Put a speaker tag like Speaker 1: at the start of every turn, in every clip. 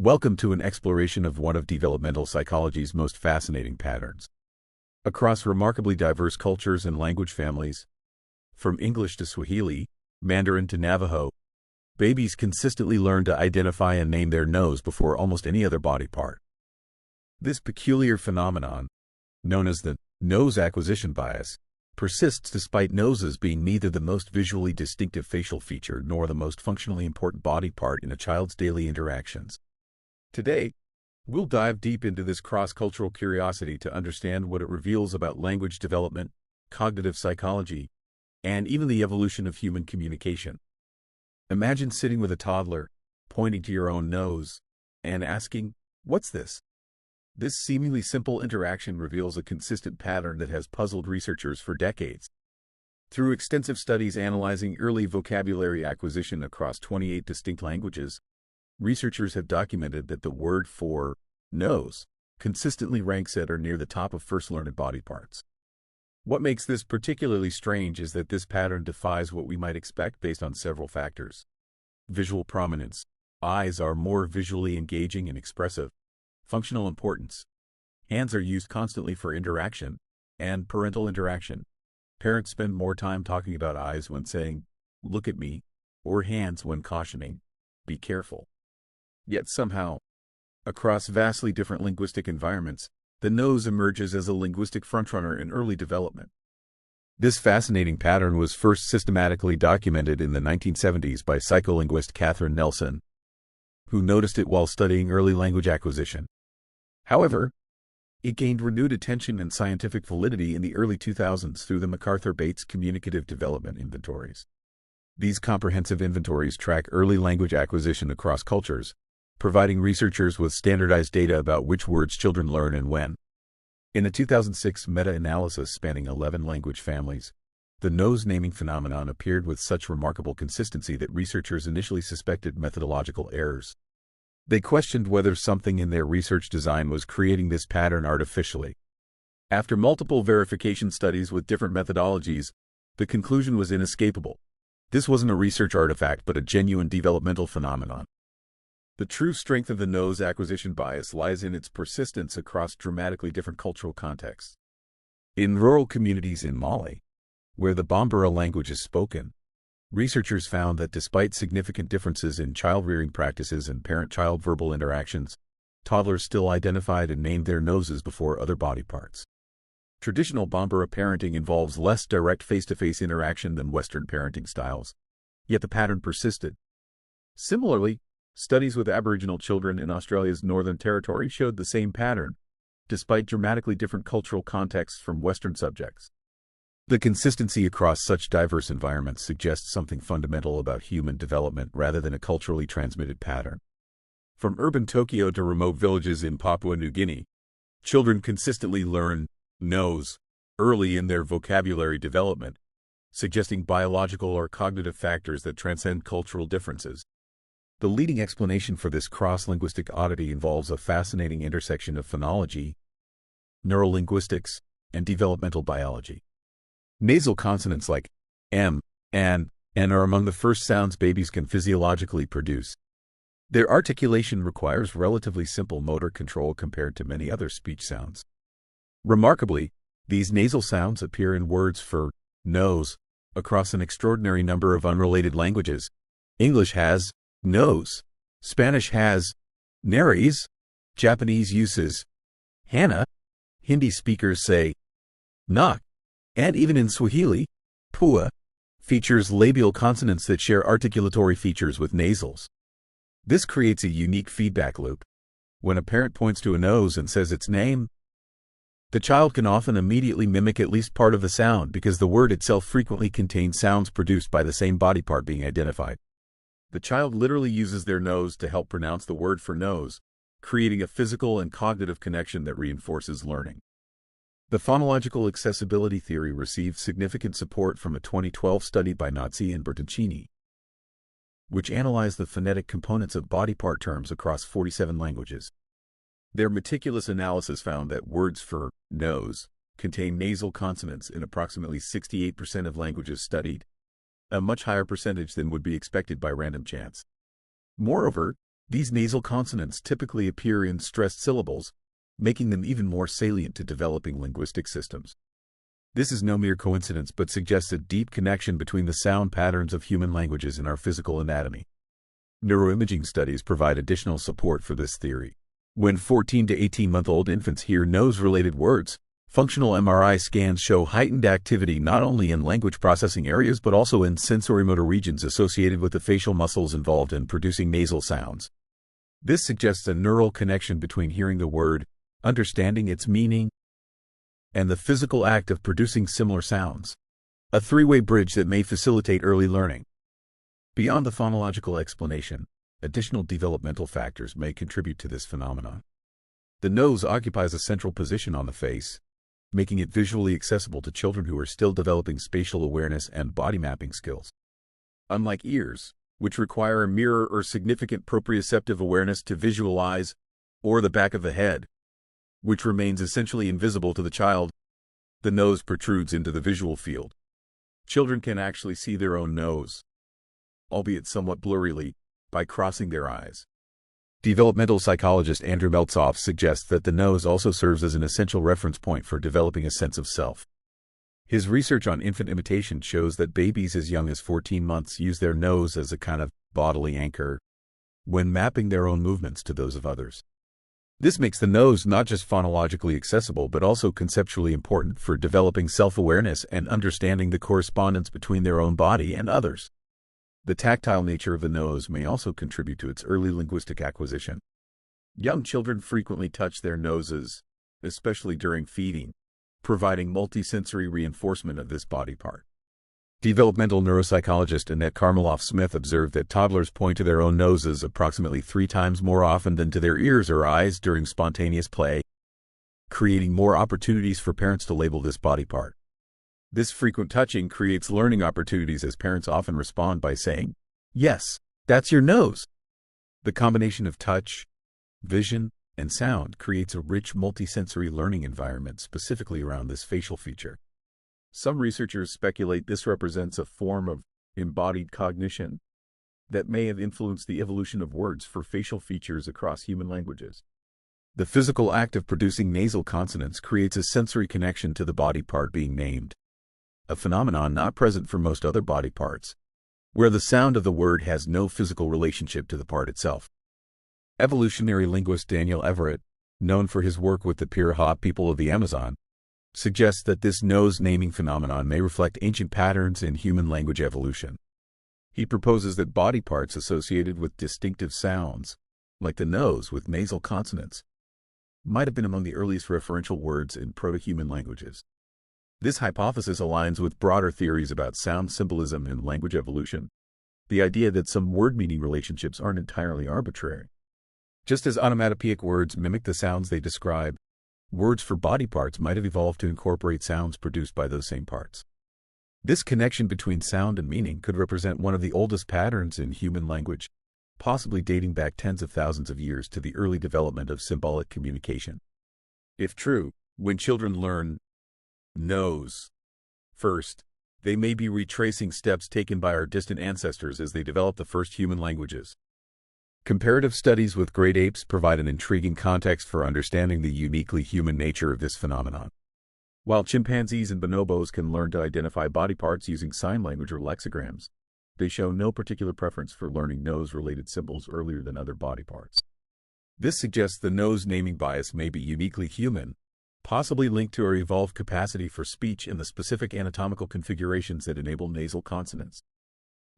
Speaker 1: Welcome to an exploration of one of developmental psychology's most fascinating patterns. Across remarkably diverse cultures and language families, from English to Swahili, Mandarin to Navajo, babies consistently learn to identify and name their nose before almost any other body part. This peculiar phenomenon, known as the nose acquisition bias, persists despite noses being neither the most visually distinctive facial feature nor the most functionally important body part in a child's daily interactions. Today, we'll dive deep into this cross-cultural curiosity to understand what it reveals about language development, cognitive psychology, and even the evolution of human communication. Imagine sitting with a toddler, pointing to your own nose, and asking, "What's this?" This seemingly simple interaction reveals a consistent pattern that has puzzled researchers for decades. Through extensive studies analyzing early vocabulary acquisition across 28 distinct languages, researchers have documented that the word for nose consistently ranks at or near the top of first learned body parts. What makes this particularly strange is that this pattern defies what we might expect based on several factors. Visual prominence. Eyes are more visually engaging and expressive. Functional importance. Hands are used constantly for interaction. And parental interaction. Parents spend more time talking about eyes when saying, "Look at me," or hands when cautioning, "Be careful." Yet somehow, across vastly different linguistic environments, the nose emerges as a linguistic frontrunner in early development. This fascinating pattern was first systematically documented in the 1970s by psycholinguist Catherine Nelson, who noticed it while studying early language acquisition. However, it gained renewed attention and scientific validity in the early 2000s through the MacArthur-Bates Communicative Development Inventories. These comprehensive inventories track early language acquisition across cultures, providing researchers with standardized data about which words children learn and when. In a 2006 meta-analysis spanning 11 language families, the nose naming phenomenon appeared with such remarkable consistency that researchers initially suspected methodological errors. They questioned whether something in their research design was creating this pattern artificially. After multiple verification studies with different methodologies, the conclusion was inescapable. This wasn't a research artifact but a genuine developmental phenomenon. The true strength of the nose acquisition bias lies in its persistence across dramatically different cultural contexts. In rural communities in Mali, where the Bambara language is spoken, researchers found that despite significant differences in child-rearing practices and parent-child verbal interactions, toddlers still identified and named their noses before other body parts. Traditional Bambara parenting involves less direct face-to-face interaction than Western parenting styles, yet the pattern persisted. Similarly, studies with Aboriginal children in Australia's Northern Territory showed the same pattern, despite dramatically different cultural contexts from Western subjects. The consistency across such diverse environments suggests something fundamental about human development rather than a culturally transmitted pattern. From urban Tokyo to remote villages in Papua New Guinea, children consistently learn nose early in their vocabulary development, suggesting biological or cognitive factors that transcend cultural differences. The leading explanation for this cross-linguistic oddity involves a fascinating intersection of phonology, neurolinguistics, and developmental biology. Nasal consonants like M and N are among the first sounds babies can physiologically produce. Their articulation requires relatively simple motor control compared to many other speech sounds. Remarkably, these nasal sounds appear in words for nose across an extraordinary number of unrelated languages. English has nose, Spanish has nariz, Japanese uses hana, Hindi speakers say nak, and even in Swahili, pua features labial consonants that share articulatory features with nasals. This creates a unique feedback loop. When a parent points to a nose and says its name, the child can often immediately mimic at least part of the sound because the word itself frequently contains sounds produced by the same body part being identified. The child literally uses their nose to help pronounce the word for nose, creating a physical and cognitive connection that reinforces learning. The phonological accessibility theory received significant support from a 2012 study by Nasal and Bertoncini, which analyzed the phonetic components of body part terms across 47 languages. Their meticulous analysis found that words for nose contain nasal consonants in approximately 68% of languages studied, a much higher percentage than would be expected by random chance. Moreover, These nasal consonants typically appear in stressed syllables, making them even more salient to developing linguistic systems. This is no mere coincidence but suggests a deep connection between the sound patterns of human languages and our physical anatomy. Neuroimaging studies provide additional support for this theory. When 14 to 18-month-old infants hear nose-related words, functional MRI scans show heightened activity not only in language processing areas but also in sensorimotor regions associated with the facial muscles involved in producing nasal sounds. This suggests a neural connection between hearing the word, understanding its meaning, and the physical act of producing similar sounds. A three-way bridge that may facilitate early learning. Beyond the phonological explanation, additional developmental factors may contribute to this phenomenon. The nose occupies a central position on the face, making it visually accessible to children who are still developing spatial awareness and body mapping skills. Unlike ears, which require a mirror or significant proprioceptive awareness to visualize, or the back of the head, which remains essentially invisible to the child, the nose protrudes into the visual field. Children can actually see their own nose, albeit somewhat blurrily, by crossing their eyes. Developmental psychologist Andrew Meltzoff suggests that the nose also serves as an essential reference point for developing a sense of self. His research on infant imitation shows that babies as young as 14 months use their nose as a kind of bodily anchor when mapping their own movements to those of others. This makes the nose not just phonologically accessible but also conceptually important for developing self-awareness and understanding the correspondence between their own body and others. The tactile nature of the nose may also contribute to its early linguistic acquisition. Young children frequently touch their noses, especially during feeding, providing multisensory reinforcement of this body part. Developmental neuropsychologist Annette Karmeloff-Smith observed that toddlers point to their own noses approximately 3 times more often than to their ears or eyes during spontaneous play, creating more opportunities for parents to label this body part. This frequent touching creates learning opportunities as parents often respond by saying, "Yes, that's your nose." The combination of touch, vision, and sound creates a rich multisensory learning environment specifically around this facial feature. Some researchers speculate this represents a form of embodied cognition that may have influenced the evolution of words for facial features across human languages. The physical act of producing nasal consonants creates a sensory connection to the body part being named, a phenomenon not present for most other body parts, where the sound of the word has no physical relationship to the part itself. Evolutionary linguist Daniel Everett, known for his work with the Pirahã people of the Amazon, suggests that this nose-naming phenomenon may reflect ancient patterns in human language evolution. He proposes that body parts associated with distinctive sounds, like the nose with nasal consonants, might have been among the earliest referential words in proto-human languages. This hypothesis aligns with broader theories about sound symbolism in language evolution, the idea that some word-meaning relationships aren't entirely arbitrary. Just as onomatopoeic words mimic the sounds they describe, words for body parts might have evolved to incorporate sounds produced by those same parts. This connection between sound and meaning could represent one of the oldest patterns in human language, possibly dating back tens of thousands of years to the early development of symbolic communication. If true, when children learn nose first, they may be retracing steps taken by our distant ancestors as they develop the first human languages. Comparative studies with great apes provide an intriguing context for understanding the uniquely human nature of this phenomenon. While chimpanzees and bonobos can learn to identify body parts using sign language or lexicograms, they show no particular preference for learning nose-related symbols earlier than other body parts. This suggests the nose naming bias may be uniquely human, possibly linked to our evolved capacity for speech and the specific anatomical configurations that enable nasal consonants.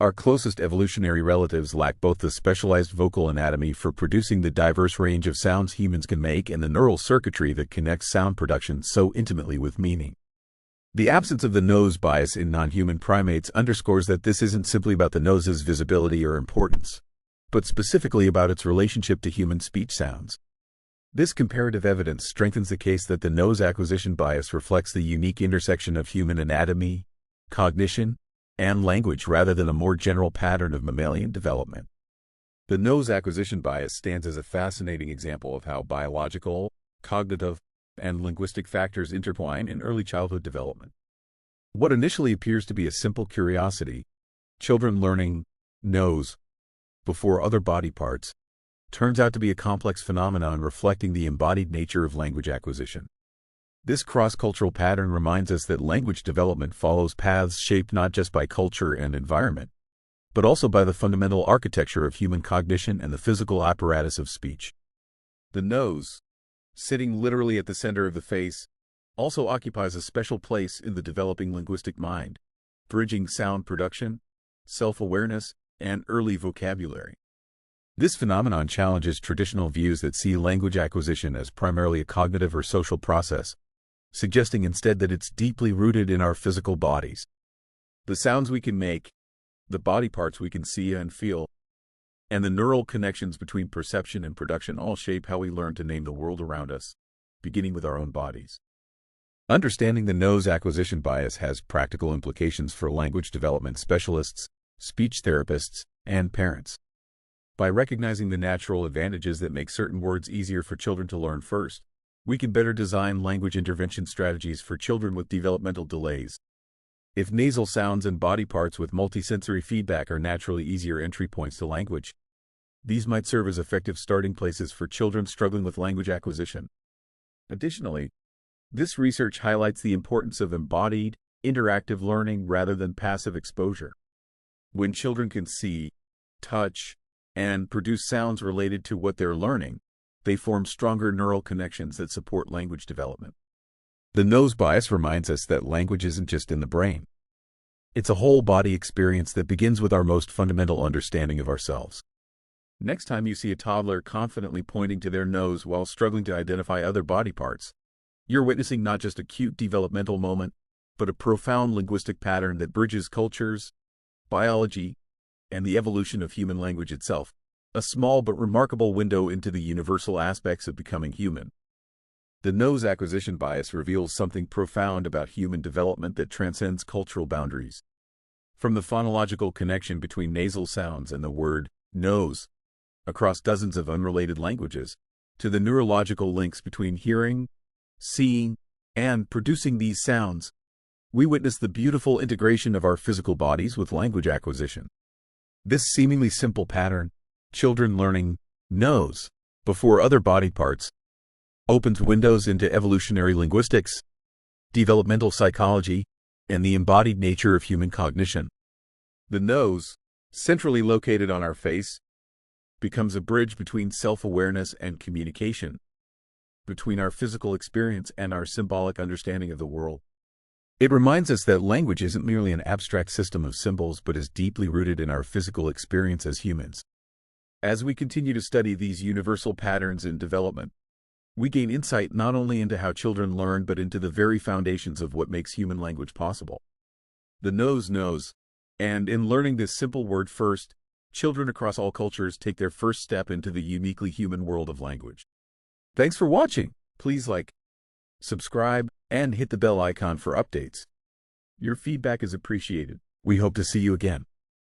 Speaker 1: Our closest evolutionary relatives lack both the specialized vocal anatomy for producing the diverse range of sounds humans can make and the neural circuitry that connects sound production so intimately with meaning. The absence of the nose bias in non-human primates underscores that this isn't simply about the nose's visibility or importance, but specifically about its relationship to human speech sounds. This comparative evidence strengthens the case that the nose acquisition bias reflects the unique intersection of human anatomy, cognition, and language rather than a more general pattern of mammalian development. The nose acquisition bias stands as a fascinating example of how biological, cognitive, and linguistic factors intertwine in early childhood development. What initially appears to be a simple curiosity, children learning nose before other body parts, turns out to be a complex phenomenon reflecting the embodied nature of language acquisition. This cross-cultural pattern reminds us that language development follows paths shaped not just by culture and environment, but also by the fundamental architecture of human cognition and the physical apparatus of speech. The nose, sitting literally at the center of the face, also occupies a special place in the developing linguistic mind, bridging sound production, self-awareness, and early vocabulary. This phenomenon challenges traditional views that see language acquisition as primarily a cognitive or social process, suggesting instead that it's deeply rooted in our physical bodies. The sounds we can make, the body parts we can see and feel, and the neural connections between perception and production all shape how we learn to name the world around us, beginning with our own bodies. Understanding the nose acquisition bias has practical implications for language development specialists, speech therapists, and parents. By recognizing the natural advantages that make certain words easier for children to learn first, we can better design language intervention strategies for children with developmental delays. If nasal sounds and body parts with multisensory feedback are naturally easier entry points to language, these might serve as effective starting places for children struggling with language acquisition. Additionally, this research highlights the importance of embodied, interactive learning rather than passive exposure. When children can see, touch, and produce sounds related to what they're learning, they form stronger neural connections that support language development. The nose bias reminds us that language isn't just in the brain. It's a whole body experience that begins with our most fundamental understanding of ourselves. Next time you see a toddler confidently pointing to their nose while struggling to identify other body parts, you're witnessing not just a cute developmental moment, but a profound linguistic pattern that bridges cultures, biology, and the evolution of human language itself, a small but remarkable window into the universal aspects of becoming human. The nose acquisition bias reveals something profound about human development that transcends cultural boundaries. From the phonological connection between nasal sounds and the word nose, across dozens of unrelated languages, to the neurological links between hearing, seeing, and producing these sounds, we witness the beautiful integration of our physical bodies with language acquisition. This seemingly simple pattern, children learning nose before other body parts, opens windows into evolutionary linguistics, developmental psychology, and the embodied nature of human cognition. The nose, centrally located on our face, becomes a bridge between self-awareness and communication, between our physical experience and our symbolic understanding of the world. It reminds us that language isn't merely an abstract system of symbols but is deeply rooted in our physical experience as humans. As we continue to study these universal patterns in development, we gain insight not only into how children learn but into the very foundations of what makes human language possible. The nose knows, and in learning this simple word first, children across all cultures take their first step into the uniquely human world of language. Thanks for watching. Please like, subscribe, and hit the bell icon for updates. Your feedback is appreciated. We hope to see you again.